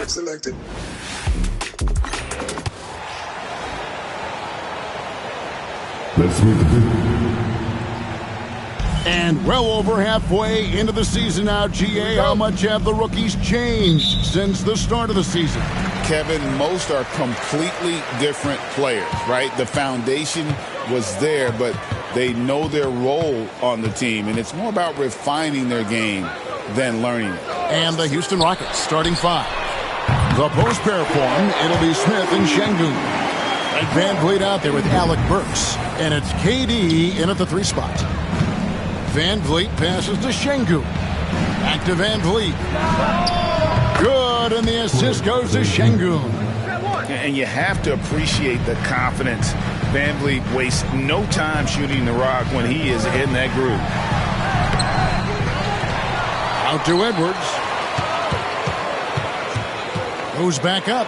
shot selected. Let's meet the people. And well over halfway into the season now, GA, how much have the rookies changed since the start of the season? Kevin, most are completely different players, right? The foundation was there, but they know their role on the team, and it's more about refining their game than learning it. And the Houston Rockets starting five. The post pair form, it'll be Smith and Şengün. And Van Vliet out there with Alec Burks. And it's KD in at the 3 spot. Van Vliet passes to Şengün. Back to Van Vliet. Good, and the assist goes to Şengün. And you have to appreciate the confidence. Van Vliet wastes no time shooting the rock when he is in that groove. Out to Edwards. Goes back up.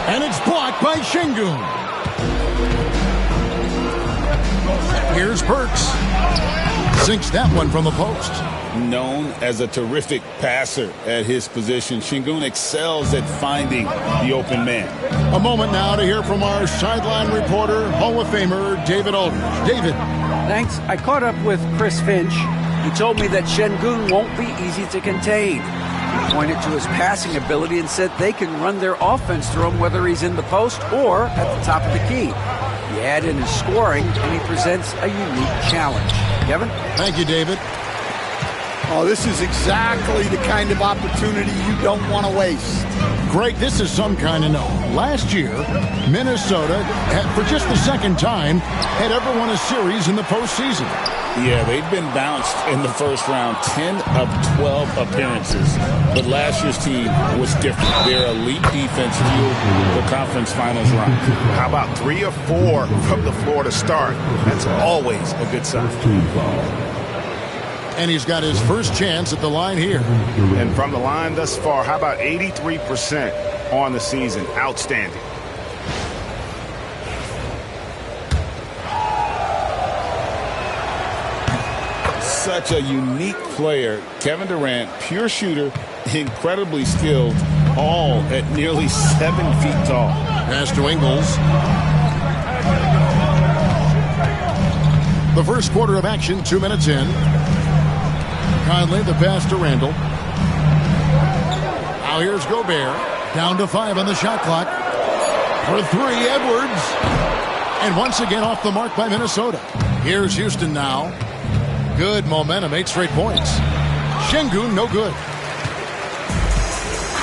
And it's blocked by Şengün. Here's Burks. Sinks that one from the post. Known as a terrific passer at his position, Şengün excels at finding the open man. A moment now to hear from our sideline reporter, Hall of Famer David Aldridge. David. Thanks. I caught up with Chris Finch. He told me that Şengün won't be easy to contain. He pointed to his passing ability and said they can run their offense through him whether he's in the post or at the top of the key. You add in his scoring, and he presents a unique challenge. Kevin? Thank you, David. Oh, this is exactly the kind of opportunity you don't want to waste. Greg, this is some kind of note. Last year, Minnesota, for just the second time, had ever won a series in the postseason. Yeah, they've been bounced in the first round, 10 of 12 appearances. But last year's team was different. Their elite defense fueled the conference finals run. How about 3 or 4 from the floor to start? That's always a good sign. And he's got his first chance at the line here. And from the line thus far, how about 83% on the season? Outstanding. Such a unique player. Kevin Durant, pure shooter, incredibly skilled, all at nearly 7 feet tall. Pass to Ingles. The first quarter of action, 2 minutes in. Conley, the pass to Randall. Now here's Gobert. Down to 5 on the shot clock. For 3, Edwards. And once again off the mark by Minnesota. Here's Houston now. Good momentum, 8 straight points. Şengün, no good.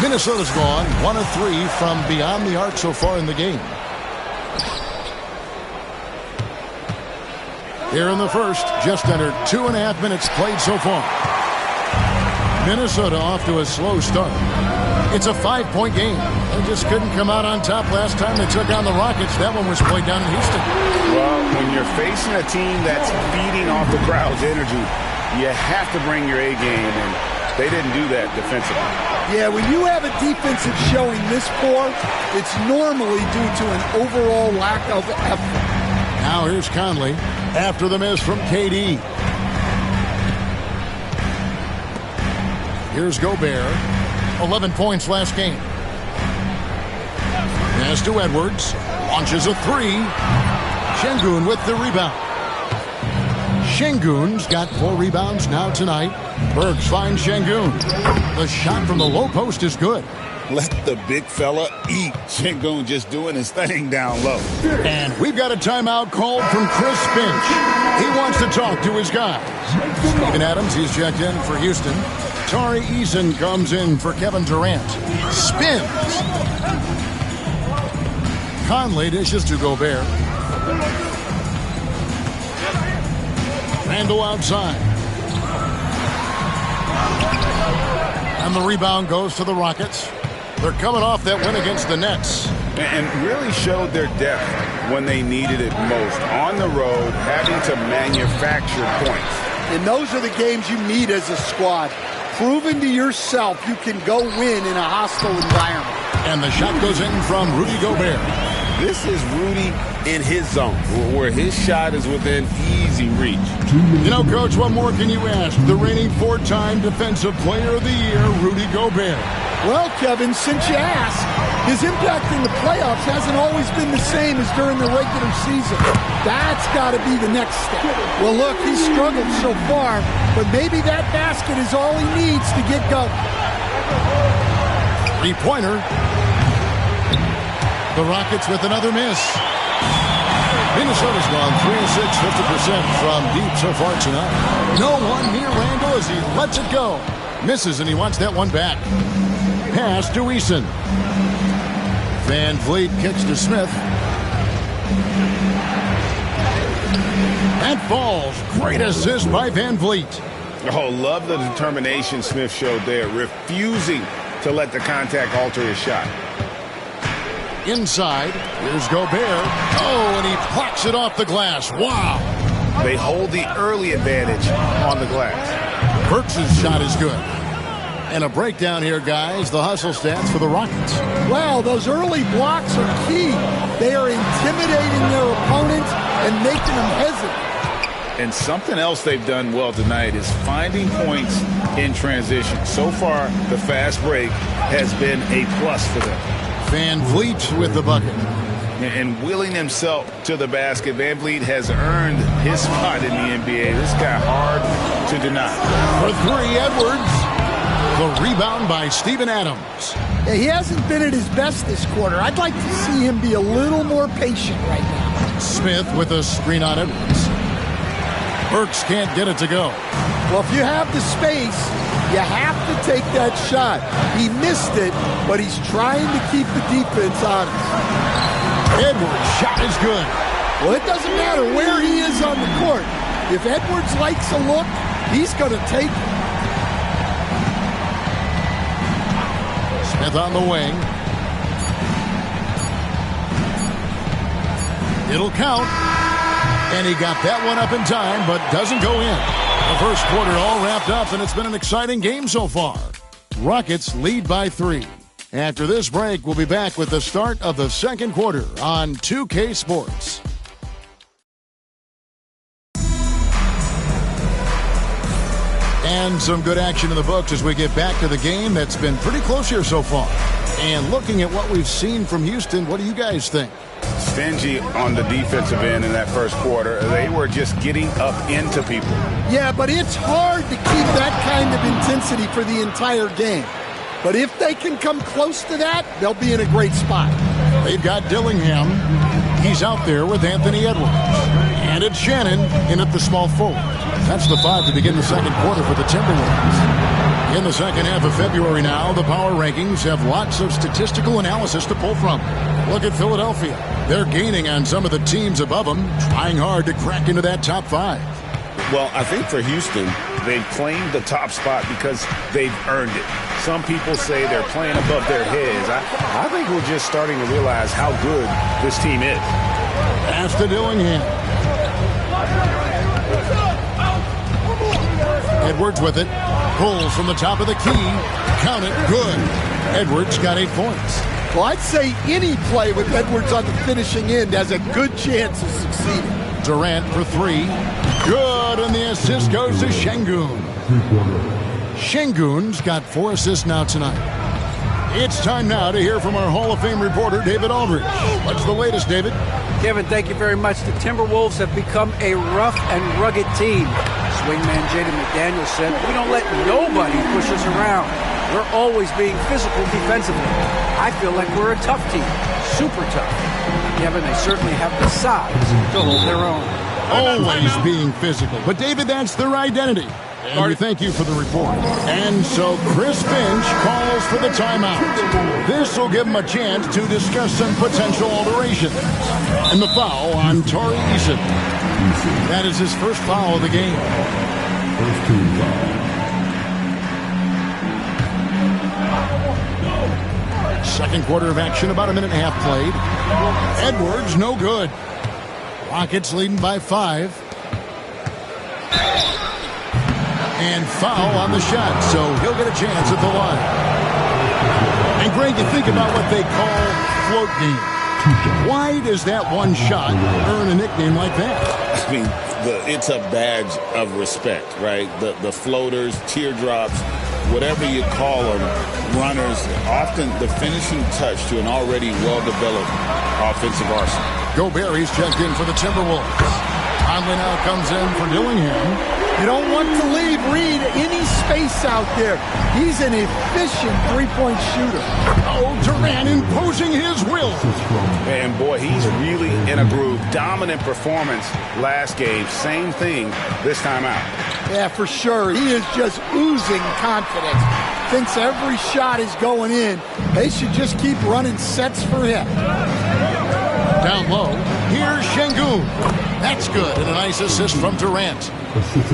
Minnesota's gone 1 of 3 from beyond the arc so far in the game. Here in the first, just under 2.5 minutes played so far. Minnesota off to a slow start. It's a 5-point game. They just couldn't come out on top last time they took on the Rockets. That one was played down in Houston. Well, when you're facing a team that's feeding off the crowd's energy, you have to bring your A game, and they didn't do that defensively. Yeah, when you have a defensive showing this poor, it's normally due to an overall lack of effort. Now here's Conley after the miss from KD. Here's Gobert. 11 points last game. Pass to Edwards. Launches a 3. Şengün with the rebound. Şengün's got 4 rebounds now tonight. Burks finds Şengün. The shot from the low post is good. Let the big fella eat. Şengün just doing his thing down low. And we've got a timeout called from Chris Finch. He wants to talk to his guys. Steven Adams, he's checked in for Houston. Tari Eason comes in for Kevin Durant. Spins. Conley dishes to Gobert. Randall outside. And the rebound goes to the Rockets. They're coming off that win against the Nets. And really showed their depth when they needed it most. On the road, having to manufacture points. And those are the games you need as a squad. Proving to yourself you can go win in a hostile environment. And the shot goes in from Rudy Gobert. This is Rudy in his zone, where his shot is within easy reach. You know, Coach, what more can you ask? The reigning 4-time Defensive Player of the Year, Rudy Gobert. Well, Kevin, since you asked, his impact in the playoffs hasn't always been the same as during the regular season. That's got to be the next step. Well, look, he's struggled so far, but maybe that basket is all he needs to get going. Three-pointer. The Rockets with another miss. Minnesota's gone 3 of 6, 50% from deep so far tonight. No one near Randall as he lets it go. Misses, and he wants that one back. Pass to Eason. Van Vliet kicks to Smith. That falls. Great assist by Van Vliet. Oh, love the determination Smith showed there, refusing to let the contact alter his shot. Inside, here's Gobert. Oh, and he plucks it off the glass. Wow. They hold the early advantage on the glass. Burks' shot is good. And a breakdown here, guys. The hustle stats for the Rockets. Wow, those early blocks are key. They are intimidating their opponents and making them hesitate. And something else they've done well tonight is finding points in transition. So far, the fast break has been a plus for them. Van Vliet with the bucket. And willing himself to the basket, Van Vliet has earned his spot in the NBA. This guy hard to deny. For three, Edwards. The rebound by Steven Adams. Yeah, he hasn't been at his best this quarter. I'd like to see him be a little more patient right now. Smith with a screen on Edwards. Burks can't get it to go. Well, if you have the space, you have to take that shot. He missed it, but he's trying to keep the defense honest. Edwards' shot is good. Well, it doesn't matter where he is on the court. If Edwards likes a look, he's going to take it. Smith on the wing. It'll count. And he got that one up in time, but doesn't go in. The first quarter all wrapped up, and it's been an exciting game so far. Rockets lead by 3. After this break, we'll be back with the start of the second quarter on 2K Sports. And some good action in the books as we get back to the game that's been pretty close here so far. And looking at what we've seen from Houston, what do you guys think? Stingy on the defensive end in that first quarter. They were just getting up into people. Yeah, but it's hard to keep that kind of intensity for the entire game. But if they can come close to that, they'll be in a great spot. They've got Dillingham. He's out there with Anthony Edwards. And it's Shannon in at the small forward. That's the 5 to begin the second quarter for the Timberwolves. In the second half of February now, the power rankings have lots of statistical analysis to pull from. Look at Philadelphia. They're gaining on some of the teams above them, trying hard to crack into that top 5. Well, I think for Houston, they've claimed the top spot because they've earned it. Some people say they're playing above their heads. I think we're just starting to realize how good this team is. Pass to Dillingham. Edwards with it. Pulls from the top of the key. Count it. Good. Edwards got 8 points. Well, I'd say any play with Edwards on the finishing end has a good chance of succeeding. Durant for 3. Good, and the assist goes to Şengün. Şengün's got 4 assists now tonight. It's time now to hear from our Hall of Fame reporter, David Aldridge. What's the latest, David? Kevin, thank you very much. The Timberwolves have become a rough and rugged team. Swingman Jaden McDaniels said, "We don't let nobody push us around. We're always being physical defensively. I feel like we're a tough team, super tough." Kevin, they certainly have the size to hold their own. Always being physical. But, David, that's their identity. And we thank you for the report. And so Chris Finch calls for the timeout. This will give him a chance to discuss some potential alterations. And the foul on Tari Eason. That is his first foul of the game. First team foul. Second quarter of action, about a minute and a half played. Edwards, no good. Rockets leading by 5. And foul on the shot, so he'll get a chance at the line. And Greg, you think about what they call float game. Why does that one shot earn a nickname like that? I mean, it's a badge of respect, right? The floaters, teardrops, whatever you call them, runners, often the finishing touch to an already well-developed offensive arsenal. Gobert, he's checked in for the Timberwolves. Conley now comes in for Dillingham. You don't want to leave Reed any space out there. He's an efficient three-point shooter. Oh, Durant imposing his will. And boy, he's really in a groove. Dominant performance last game. Same thing this time out. Yeah, for sure. He is just oozing confidence. Thinks every shot is going in. They should just keep running sets for him. Down low, here's Şengün. That's good, and a nice assist from Durant.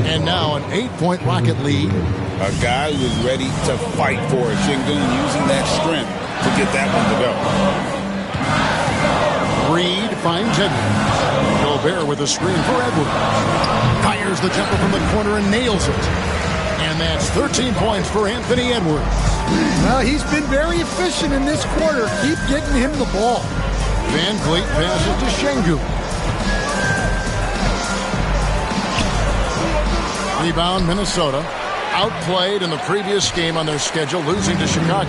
And now an 8-point Rocket lead. A guy who's ready to fight for it. Şengün using that strength to get that one to go. Reed finds Edwards. Gobert with a screen for Edwards. Fires the jumper from the corner and nails it. And that's 13 points for Anthony Edwards. Well, he's been very efficient in this quarter. Keep getting him the ball. Van Vliet passes to Şengün. Rebound, Minnesota. Outplayed in the previous game on their schedule, losing to Chicago.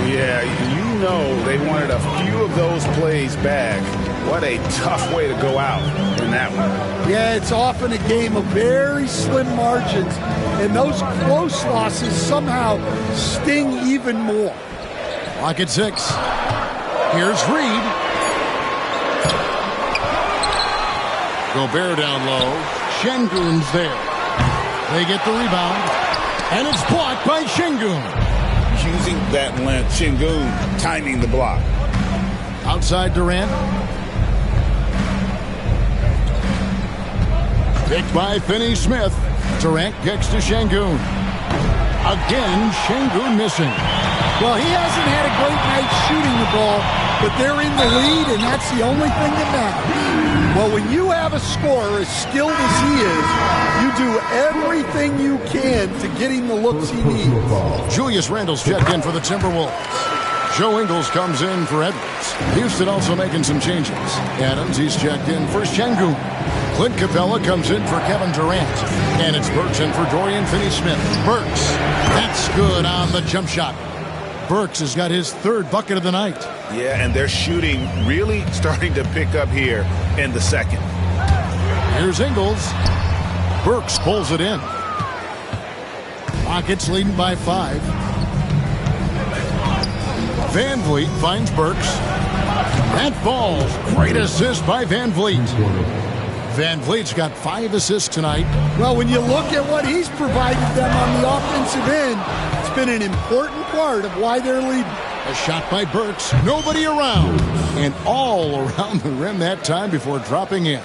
Yeah, you know they wanted a few of those plays back. What a tough way to go out in that one. Yeah, it's often a game of very slim margins, and those close losses somehow sting even more. Lock at 6. Here's Reed. Gobert down low. Şengün's there. They get the rebound, and it's blocked by Şengün. Using that length, Şengün timing the block. Outside Durant. Picked by Finney-Smith. Durant kicks to Şengün. Again, Şengün missing. Well, he hasn't had a great night shooting the ball, but they're in the lead, and that's the only thing that matters. Well, when you have a scorer as skilled as he is, you do everything you can to get him the looks he needs. Julius Randle's checked in for the Timberwolves. Joe Ingles comes in for Edwards. Houston also making some changes. Adams, he's checked in for Şengün. Clint Capella comes in for Kevin Durant. And it's Burks in for Dorian Finney-Smith. Burks, that's good on the jump shot. Burks has got his third bucket of the night. Yeah, and their shooting really starting to pick up here in the second. Here's Ingles. Burks pulls it in. Rockets leading by 5. Van Vliet finds Burks. That falls. Great assist by Van Vliet. Van Vliet's got 5 assists tonight. Well, when you look at what he's provided them on the offensive end, it's been an important part of why they're leading. A shot by Burks. Nobody around. And all around the rim that time before dropping in.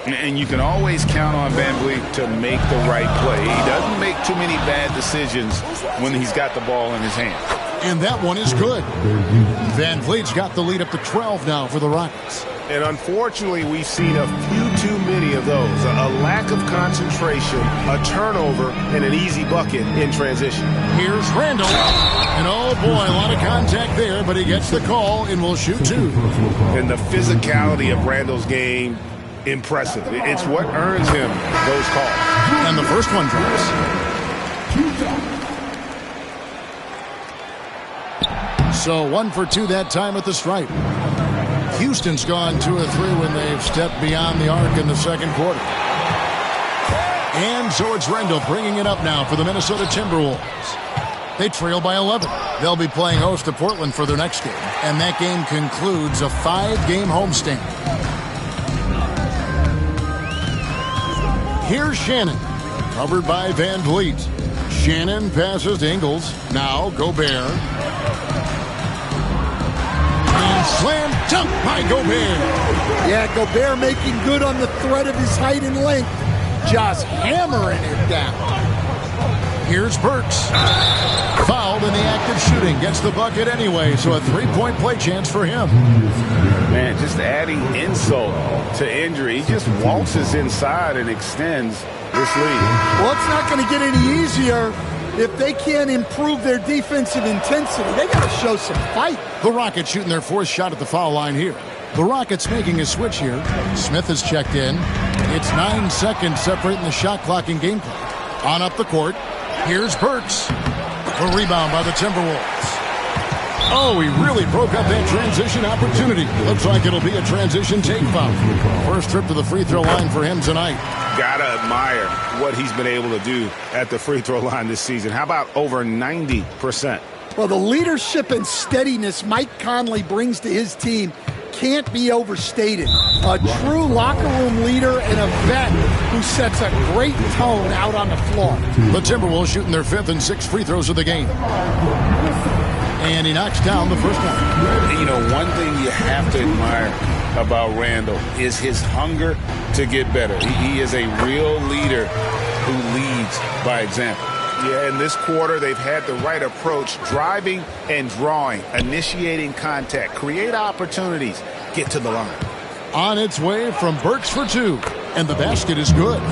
And you can always count on Van Vliet to make the right play. He doesn't make too many bad decisions when he's got the ball in his hand. And that one is good. Van Vliet's got the lead up to 12 now for the Rockets. And unfortunately, we've seen a few too many of those. A lack of concentration, a turnover, and an easy bucket in transition. Here's Randle. And oh boy, a lot of contact there, but he gets the call and will shoot 2. And the physicality of Randle's game, impressive. It's what earns him those calls. And the first one drops. So 1 for 2 that time at the stripe. Houston's gone 2 of 3 when they've stepped beyond the arc in the second quarter. And so it's Randle bringing it up now for the Minnesota Timberwolves. They trail by 11. They'll be playing host to Portland for their next game. And that game concludes a 5-game homestand. Here's Shannon, covered by Van Vliet. Shannon passes to Ingles. Now Gobert. And slam dunk by Gobert. Yeah, Gobert making good on the threat of his height and length. Just hammering it down. Here's Burks. Fouled in the act of shooting. Gets the bucket anyway, so a 3-point play chance for him. Man, just adding insult to injury. He just waltzes inside and extends this lead. Well, it's not going to get any easier if they can't improve their defensive intensity. They got to show some fight. The Rockets shooting their 4th shot at the foul line here. The Rockets making a switch here. Smith has checked in. It's 9 seconds separating the shot clock and game clock. On up the court. Here's Burks. The rebound by the Timberwolves. Oh, he really broke up that transition opportunity. Looks like it'll be a transition take foul. First trip to the free throw line for him tonight. Gotta admire what he's been able to do at the free throw line this season. How about over 90%? Well, the leadership and steadiness Mike Conley brings to his team can't be overstated. A true locker room leader and a vet who sets a great tone out on the floor. The Timberwolves shooting their 5th and 6th free throws of the game. And he knocks down the first one. You know, one thing you have to admire about Randall is his hunger to get better. He is a real leader who leads by example. Yeah, in this quarter, they've had the right approach, driving and drawing, initiating contact, create opportunities, get to the line. On its way from Burks for 2, and the basket is good.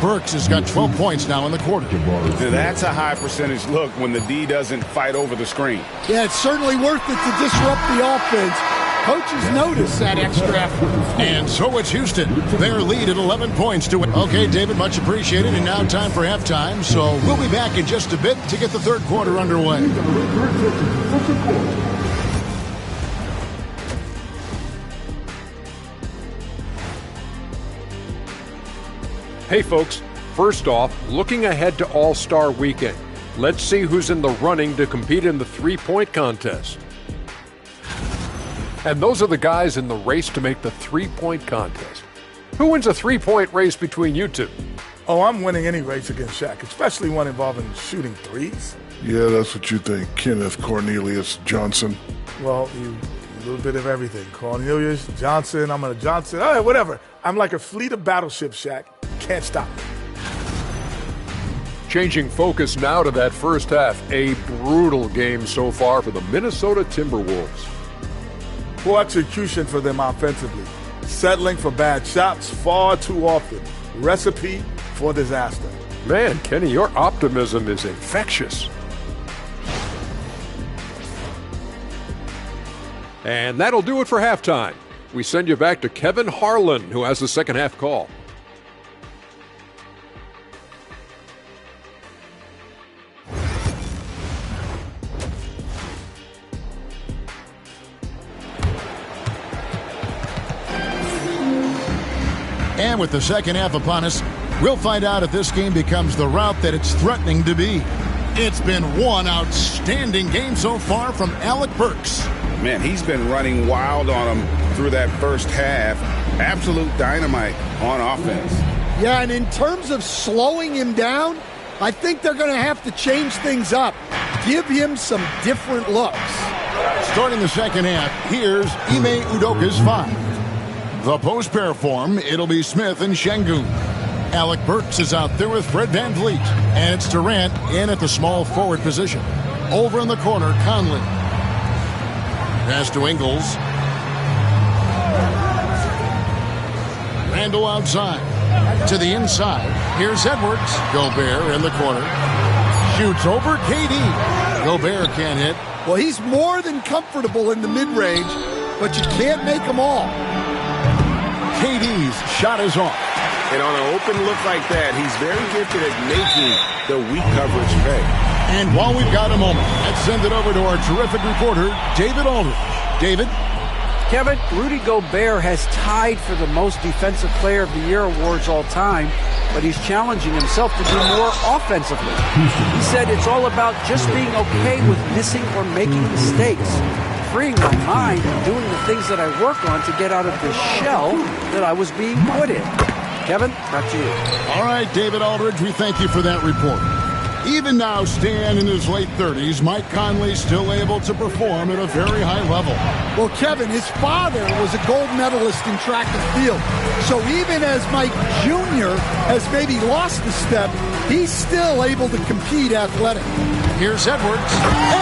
Burks has got 12 points now in the quarter. Now that's a high percentage look when the D doesn't fight over the screen. Yeah, it's certainly worth it to disrupt the offense. Coaches notice that extra effort. And so it's Houston. Their lead at 11 points to win. Okay, David, much appreciated. And now time for halftime. So we'll be back in just a bit to get the third quarter underway. Hey folks, first off, looking ahead to All-Star Weekend. Let's see who's in the running to compete in the three-point contest. And those are the guys in the race to make the three-point contest. Who wins a three-point race between you two? Oh, I'm winning any race against Shaq, especially one involving shooting threes. Yeah, that's what you think, Kenneth Cornelius Johnson. Well, a little bit of everything. Cornelius, Johnson, I'm a Johnson. All right, whatever. I'm like a fleet of battleships, Shaq. Can't stop me. Changing focus now to that first half. A brutal game so far for the Minnesota Timberwolves. Poor execution for them offensively. Settling for bad shots far too often. Recipe for disaster. Man, Kenny, your optimism is infectious. And that'll do it for halftime. We send you back to Kevin Harlan, who has the second half call. And with the second half upon us, we'll find out if this game becomes the rout that it's threatening to be. It's been one outstanding game so far from Alec Burks. Man, he's been running wild on him through that first half. Absolute dynamite on offense. Yeah, and in terms of slowing him down, I think they're going to have to change things up. Give him some different looks. Starting the second half, here's Ime Udoka's 5. The post pair form, it'll be Smith and Şengün. Alec Burks is out there with Fred VanVleet. And it's Durant in at the small forward position. Over in the corner, Conley. Pass to Ingles. Randall outside. To the inside. Here's Edwards. Gobert in the corner. Shoots over KD. Gobert can't hit. Well, he's more than comfortable in the mid-range, but you can't make them all. KD's shot is off. And on an open look like that, he's very gifted at making the weak coverage pay. And while we've got a moment, let's send it over to our terrific reporter, David Aldridge. David? Kevin, Rudy Gobert has tied for the most Defensive Player of the Year awards all time, but he's challenging himself to do more offensively. He said it's all about just being okay with missing or making mistakes, freeing my mind and doing the things that I work on to get out of the shell that I was being put in. Kevin, back to you. All right, David Aldridge, we thank you for that report. Even now, Stan in his late 30s, Mike Conley still able to perform at a very high level. Well, Kevin, his father was a gold medalist in track and field. So even as Mike Jr. has maybe lost a step, he's still able to compete athletically. Here's Edwards.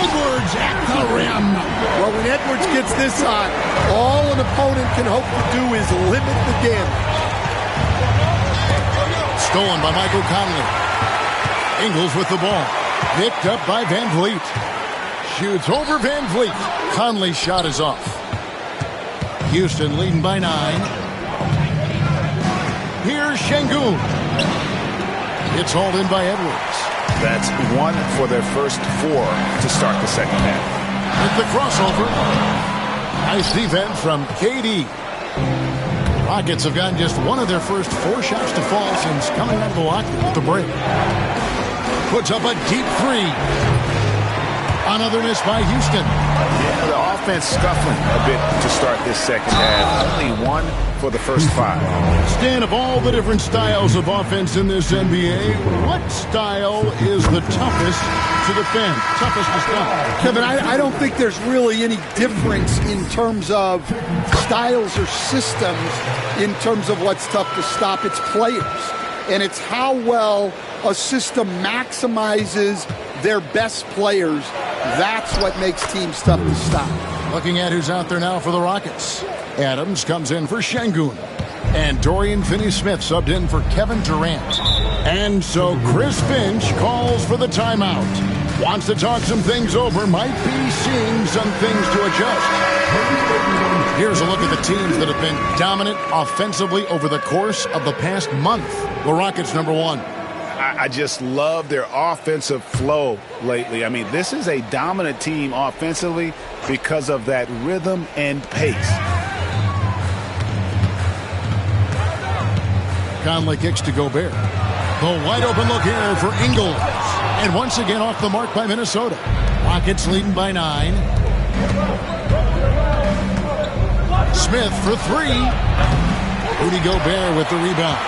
Edwards at the rim. Well, when Edwards gets this hot, all an opponent can hope to do is limit the damage. Stolen by Michael Conley. Ingles with the ball. Picked up by VanVleet. Shoots over VanVleet. Conley's shot is off. Houston leading by 9. Here's Şengün. It's hauled in by Edwards. That's 1 for their first 4 to start the second half. With the crossover. Nice defense from KD. Rockets have gotten just 1 of their first 4 shots to fall since coming out of the locker room at the break. Puts up a deep 3. Another miss by Houston. Yeah, the offense scuffling a bit to start this second half. Only 1 for the first 5. Stan, of all the different styles of offense in this NBA, what style is the toughest to defend? Toughest to stop? Kevin, I don't think there's really any difference in terms of styles or systems in terms of what's tough to stop. It's players. And it's how well a system maximizes their best players. That's what makes teams tough to stop. Looking at who's out there now for the Rockets. Adams comes in for Şengün. And Dorian Finney-Smith subbed in for Kevin Durant. And so Chris Finch calls for the timeout. Wants to talk some things over. Might be seeing some things to adjust. Here's a look at the teams that have been dominant offensively over the course of the past month. The Rockets, number 1. I just love their offensive flow lately. I mean, this is a dominant team offensively because of that rhythm and pace. Conley kicks to Gobert. The wide open look here for Ingles. And once again off the mark by Minnesota. Rockets leading by 9. Smith for 3. Rudy Gobert with the rebound.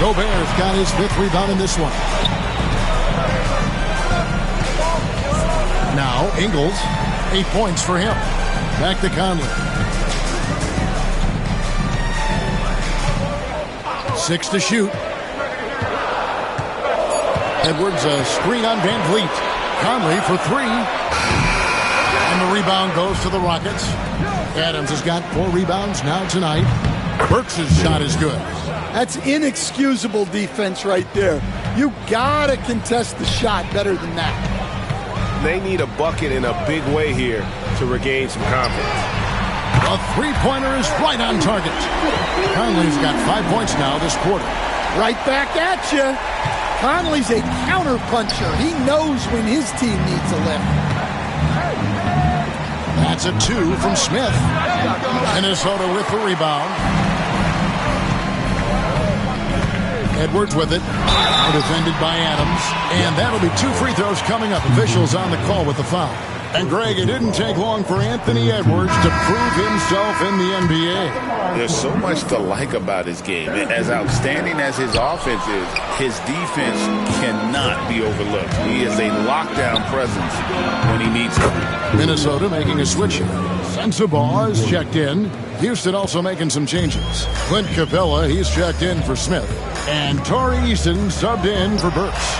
Gobert's got his 5th rebound in this one. Now Ingles, 8 points for him. Back to Conley. 6 to shoot. Edwards, a screen on Van Vliet. Conley for 3. And the rebound goes to the Rockets. Adams has got 4 rebounds now tonight. Burks' shot is good. That's inexcusable defense right there. You gotta contest the shot better than that. They need a bucket in a big way here to regain some confidence. A 3-pointer is right on target. Conley's got 5 points now this quarter. Right back at you. Conley's a counter-puncher. He knows when his team needs a lift. That's a 2 from Smith. Minnesota with the rebound. Edwards with it. Defended by Adams. And that'll be 2 free throws coming up. Officials on the call with the foul. And Greg, it didn't take long for Anthony Edwards to prove himself in the NBA. There's so much to like about his game. As outstanding as his offense is, his defense cannot be overlooked. He is a lockdown presence when he needs to. Minnesota making a switch here. Sensabaugh is checked in. Houston also making some changes. Clint Capella, he's checked in for Smith. And Tari Eason subbed in for Burks.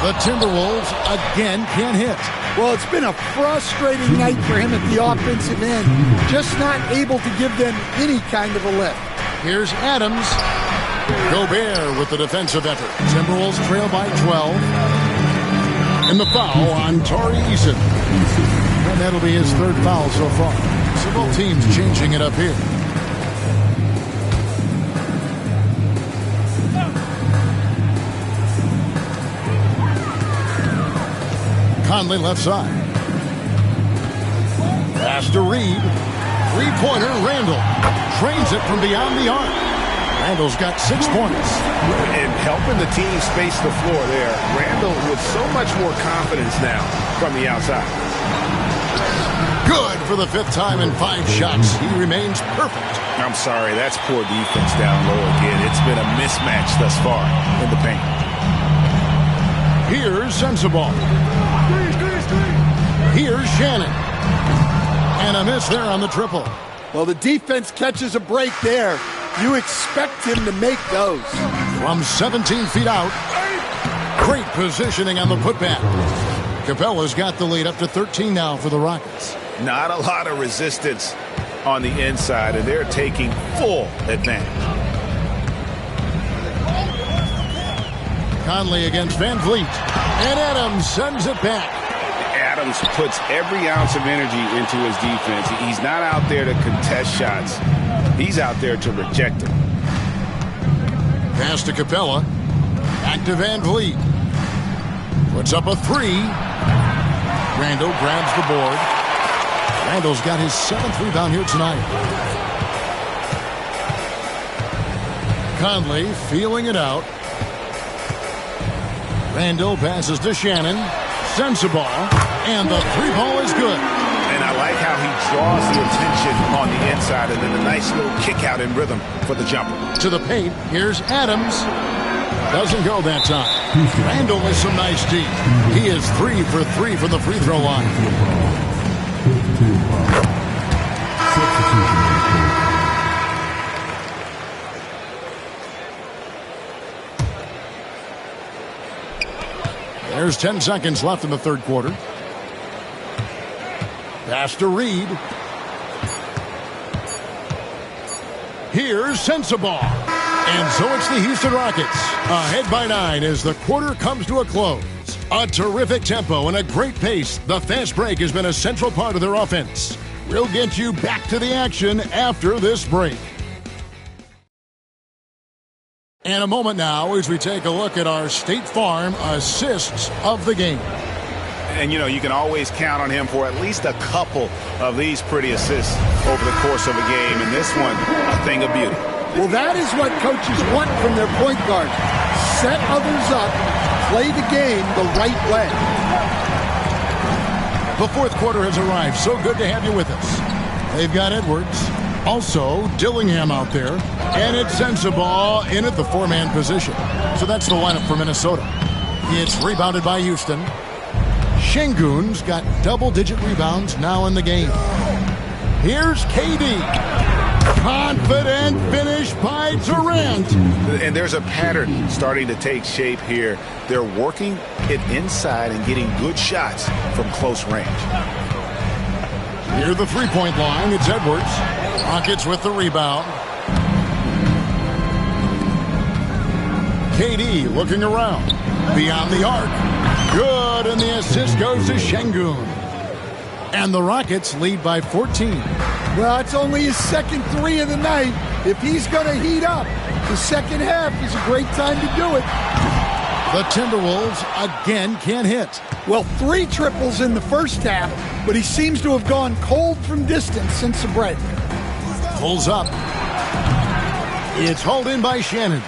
The Timberwolves again can't hit. Well, it's been a frustrating night for him at the offensive end. Just not able to give them any kind of a lift. Here's Adams. Gobert with the defensive effort. Timberwolves trail by 12. And the foul on Tari Eason. And that'll be his 3rd foul so far. So both teams changing it up here. Conley left side. Pass to Reed. 3-pointer, Randall. Trains it from beyond the arc. Randall's got 6 points. And helping the team space the floor there. Randall with so much more confidence now from the outside. Good for the 5th time in 5 shots. He remains perfect. I'm sorry, that's poor defense down low again. It's been a mismatch thus far in the paint. Here's Sensabaugh. Here's Shannon. And a miss there on the triple. Well, the defense catches a break there. You expect him to make those. From 17 feet out. Great positioning on the putback. Capella's got the lead up to 13 now for the Rockets. Not a lot of resistance on the inside, and they're taking full advantage. Conley against Van Vliet. And Adams sends it back. Adams puts every ounce of energy into his defense. He's not out there to contest shots. He's out there to reject them. Pass to Capella. Back to Van Vliet. Puts up a three. Randall grabs the board. Randall's got his 7th rebound here tonight. Conley feeling it out. Randall passes to Shannon. Sends the ball. And the 3-ball is good. And I like how he draws the attention on the inside and then a nice little kick out in rhythm for the jumper. To the paint. Here's Adams. Doesn't go that time. Randall with some nice D. He is 3 for 3 from the free throw line. There's 10 seconds left in the third quarter. Pass to Reed. Here's Sensabaugh. And so it's the Houston Rockets, ahead by 9 as the quarter comes to a close. A terrific tempo and a great pace. The fast break has been a central part of their offense. We'll get you back to the action after this break. And a moment now as we take a look at our State Farm assists of the game. And, you know, you can always count on him for at least a couple of these pretty assists over the course of a game. And this one, a thing of beauty. Well, that is what coaches want from their point guard. Set others up, play the game the right way. The fourth quarter has arrived. So good to have you with us. They've got Edwards. Also, Dillingham out there. And it's Sensabaugh in at the 4-man position. So that's the lineup for Minnesota. It's rebounded by Houston. Şengün's got double-digit rebounds now in the game. Here's KD. Confident finish by Durant. And there's a pattern starting to take shape here. They're working it inside and getting good shots from close range. Near the three-point line, it's Edwards. Rockets with the rebound. KD looking around. Beyond the arc. Good, and the assist goes to Şengün. And the Rockets lead by 14. Well, it's only his second 3 of the night. If he's going to heat up, the second half is a great time to do it. The Timberwolves again can't hit. Well, 3 triples in the first half, but he seems to have gone cold from distance since the break. Pulls up. It's hauled in by Shannon.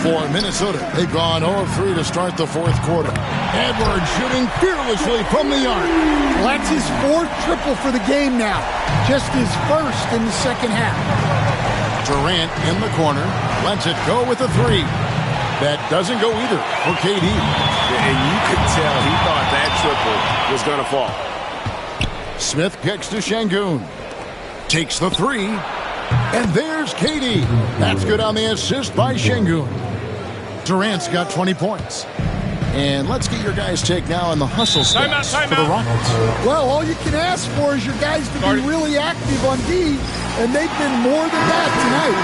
For Minnesota, they've gone 0-3 to start the fourth quarter. Edwards shooting fearlessly from the arc. Well, that's his 4th triple for the game now. Just his 1st in the second half. Durant in the corner. Lets it go with a 3. That doesn't go either for KD. And you could tell he thought that triple was going to fall. Smith kicks to Şengün. Takes the 3. And there's KD. That's good on the assist by Şengün. Durant's got 20 points. And let's get your guys' take now on the hustle stats for the Rockets. Well, all you can ask for is your guys to be really active on D, and they've been more than that tonight.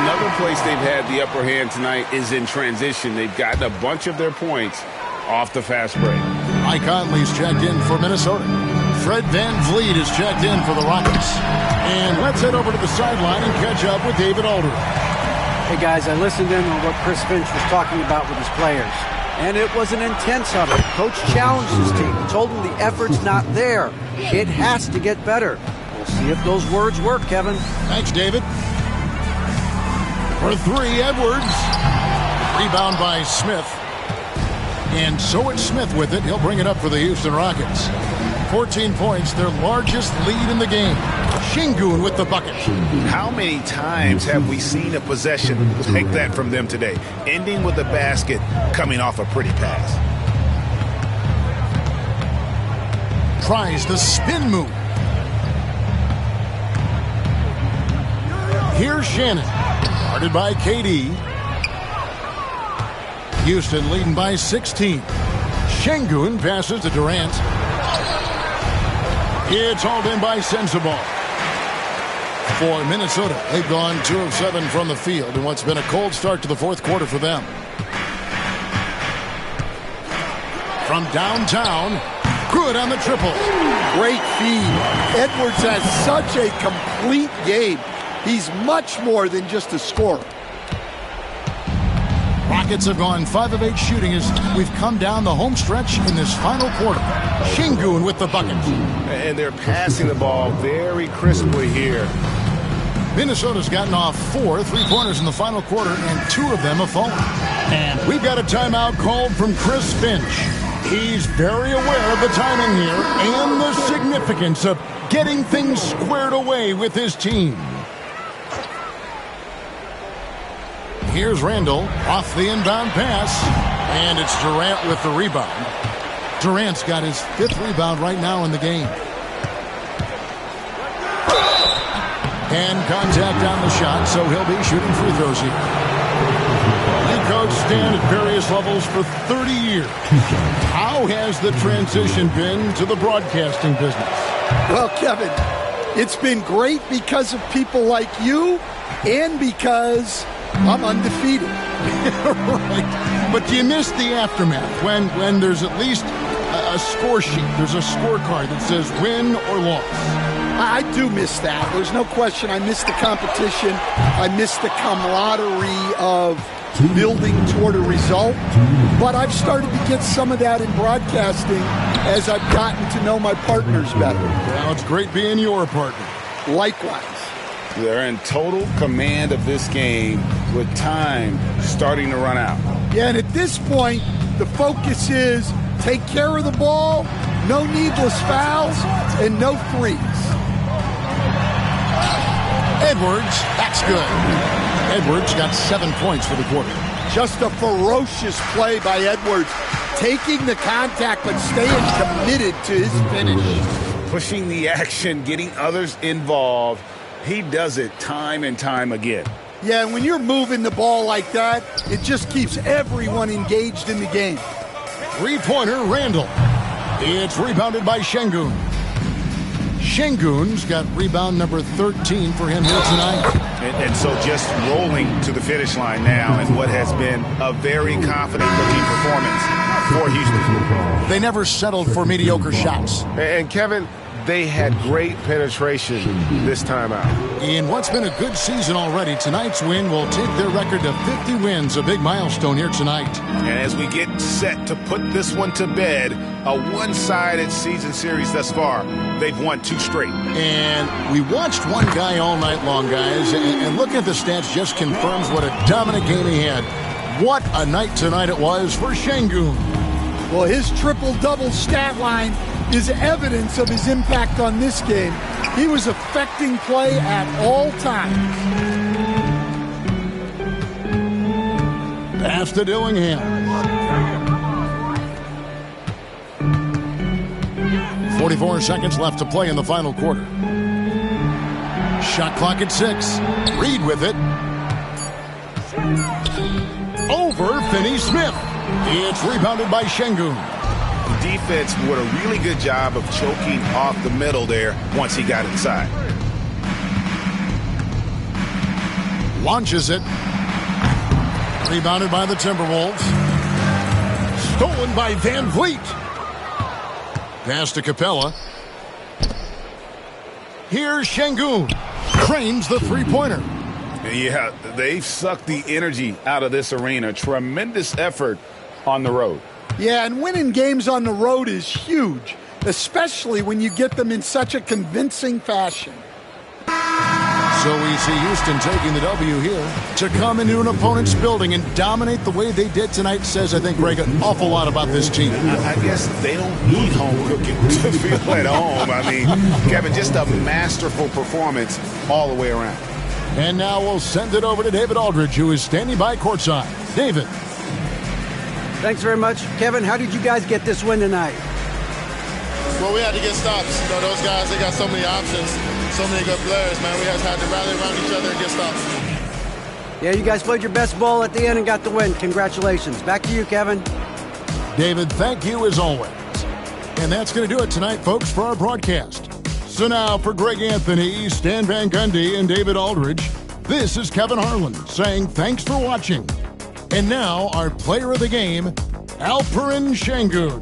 Another place they've had the upper hand tonight is in transition. They've gotten a bunch of their points off the fast break. Mike Conley's checked in for Minnesota. Fred Van Vliet is checked in for the Rockets. And let's head over to the sideline and catch up with David Aldridge. Hey, guys, I listened in on what Chris Finch was talking about with his players. And it was an intense huddle. Coach challenged his team. He told them the effort's not there. It has to get better. We'll see if those words work, Kevin. Thanks, David. For 3, Edwards. Rebound by Smith. And so it's Smith with it. He'll bring it up for the Houston Rockets. 14 points, their largest lead in the game. Şengün with the bucket. How many times have we seen a possession like that from them today? Ending with a basket, coming off a pretty pass. Tries the spin move. Here's Shannon. Guarded by KD. Houston leading by 16. Şengün passes to Durant. It's hauled in by Sensabaugh. For Minnesota, they've gone 2 of 7 from the field in what's been a cold start to the fourth quarter for them. from downtown. Good on the triple. Great feed. Edwards has such a complete game. He's much more than just a scorer. Rockets have gone 5 of 8 shooting as we've come down the home stretch in this final quarter. Sengun with the bucket. And they're passing the ball very crisply here. Minnesota's gotten off 4 3-pointers in the final quarter, and 2 of them have fallen. And we've got a timeout called from Chris Finch. He's very aware of the timing here and the significance of getting things squared away with his team. Here's Randall off the inbound pass, and it's Durant with the rebound. Durant's got his 5th rebound right now in the game. And contact on the shot, so he'll be shooting free throws here. You coach Stan at various levels for 30 years. How has the transition been to the broadcasting business? Well, Kevin, it's been great because of people like you and because I'm undefeated. Right. But do you miss the aftermath when there's at least a score sheet? There's a scorecard that says win or loss. I do miss that. There's no question. I miss the competition. I miss the camaraderie of building toward a result. But I've started to get some of that in broadcasting as I've gotten to know my partners better. Well, it's great being your partner. Likewise. They're in total command of this game with time starting to run out. Yeah, and at this point, the focus is take care of the ball, no needless fouls, and no threes. Edwards, that's good. Edwards got 7 points for the quarter. Just a ferocious play by Edwards, taking the contact but staying committed to his finish. Pushing the action, getting others involved. He does it time and time again. Yeah, and when you're moving the ball like that, it just keeps everyone engaged in the game. 3-pointer, Randall. It's rebounded by Sengun. Sengun's got rebound number 13 for him here tonight. And so just rolling to the finish line now in what has been a very confident-looking performance for Houston. They never settled for mediocre shots. And Kevin, they had great penetration this time out. In what's been a good season already, tonight's win will take their record to 50 wins, a big milestone here tonight. And as we get set to put this one to bed, a one-sided season series thus far, they've won 2 straight. And we watched one guy all night long, guys, and looking at the stats just confirms what a dominant game he had. What a night tonight it was for Sengun. Well, his triple-double stat line is evidence of his impact on this game. He was affecting play at all times. Pass to Dillingham. 44 seconds left to play in the final quarter. Shot clock at 6. Reed with it. Over Finney-Smith. It's rebounded by Sengun. The defense did a really good job of choking off the middle there once he got inside. Launches it. Rebounded by the Timberwolves. Stolen by Van Vliet. Pass to Capella. Here's Sengun. Cranes the 3-pointer. Yeah, they've sucked the energy out of this arena. Tremendous effort on the road. Yeah, and winning games on the road is huge, especially when you get them in such a convincing fashion. So we see Houston taking the W here. To come into an opponent's building and dominate the way they did tonight says, I think, Greg, an awful lot about this team. I guess they don't need home cooking to feel at home. I mean, Kevin, just a masterful performance all the way around. And now we'll send it over to David Aldridge, who is standing by courtside. David. Thanks very much. Kevin, how did you guys get this win tonight? Well, we had to get stops. You know, those guys, they got so many options, so many good players, man. We just had to rally around each other and get stops. Yeah, you guys played your best ball at the end and got the win. Congratulations. Back to you, Kevin. David, thank you as always. And that's going to do it tonight, folks, for our broadcast. So now for Greg Anthony, Stan Van Gundy, and David Aldridge, this is Kevin Harlan saying thanks for watching. And now our player of the game, Alperen Sengun.